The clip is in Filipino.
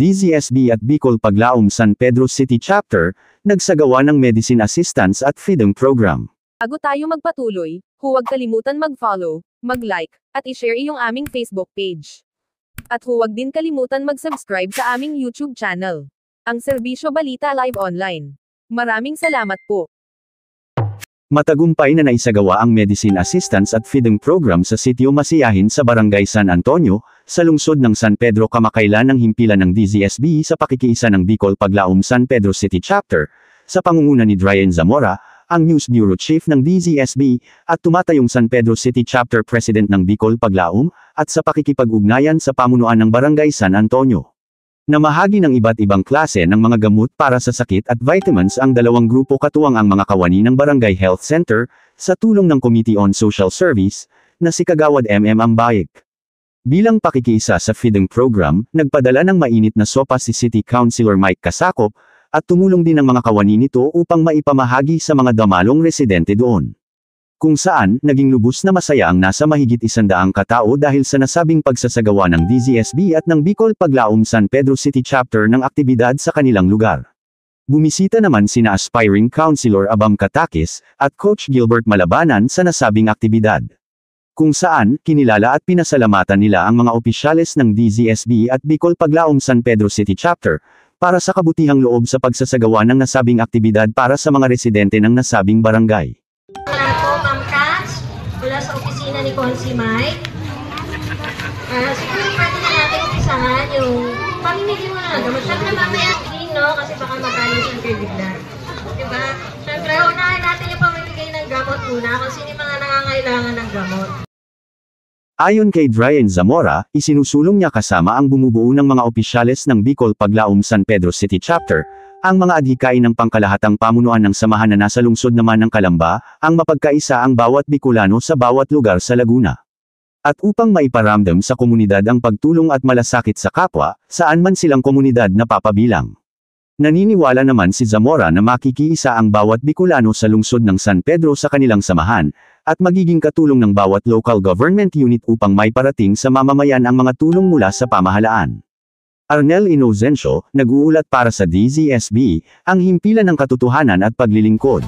DZSB at Bicol Paglaom San Pedro City Chapter, nagsagawa ng Medicine Assistance at Feeding Program. Bago tayo magpatuloy, huwag kalimutan mag-follow, mag-like, at i-share iyong aming Facebook page. At huwag din kalimutan mag-subscribe sa aming YouTube channel, ang Serbisyo Balita Live Online. Maraming salamat po. Matagumpay na naisagawa ang Medicine Assistance at Feeding Program sa Sitio Masiyahin sa Barangay San Antonio, sa lungsod ng San Pedro kamakailan ng himpilan ng DZSB sa pakikiisa ng Bicol Paglaom San Pedro City Chapter, sa pangunguna ni Dryan Zamora, ang News Bureau Chief ng DZSB, at tumatayong San Pedro City Chapter President ng Bicol Paglaom, at sa pakikipag-ugnayan sa pamunuan ng Barangay San Antonio. Namahagi ng iba't ibang klase ng mga gamot para sa sakit at vitamins ang dalawang grupo katuwang ang mga kawani ng Barangay Health Center, sa tulong ng Committee on Social Service, na si Kagawad MM Ambayik. Bilang pakikiisa sa feeding program, nagpadala ng mainit na sopa si City Councilor Mike Casacop, at tumulong din ang mga kawani nito upang maipamahagi sa mga damalong residente doon. Kung saan, naging lubos na masaya ang nasa mahigit 100 katao dahil sa nasabing pagsasagawa ng DZSB at ng Bicol Paglaom San Pedro City Chapter ng aktibidad sa kanilang lugar. Bumisita naman sina aspiring Councilor Abam Katakis, at Coach Gilbert Malabanan sa nasabing aktibidad. Kung saan, kinilala at pinasalamatan nila ang mga opisyales ng DZSB at Bicol Paglaom San Pedro City Chapter, para sa kabutihang loob sa pagsasagawa ng nasabing aktibidad para sa mga residente ng nasabing barangay. Mula sa opisina ni Consi Mike. Siguro pwede na natin umpisahan yung pamimili mo na gamot. Siyempre mamaya din, no? Kasi baka mag-alisin kayo bigla. Diba? Siyempre, unahin natin yung pamimigay ng gamot muna kung sino yung mga nangangailangan ng gamot. Ayon kay Dryan Zamora, isinusulong niya kasama ang bumubuo ng mga opisyales ng Bicol Paglaom San Pedro City Chapter, ang mga adhikain ng pangkalahatang pamunuan ng samahan na nasa lungsod naman ng Calamba, ang mapagkaisa ang bawat Bicolano sa bawat lugar sa Laguna. At upang maiparamdam sa komunidad ang pagtulong at malasakit sa kapwa, saan man silang komunidad na papabilang. Naniniwala naman si Zamora na makikiisa ang bawat Bicolano sa lungsod ng San Pedro sa kanilang samahan, at magiging katulong ng bawat local government unit upang maiparating sa mamamayan ang mga tulong mula sa pamahalaan. Arnel Inocencio, nag-uulat para sa DZSB, ang himpilan ng katotohanan at paglilingkod.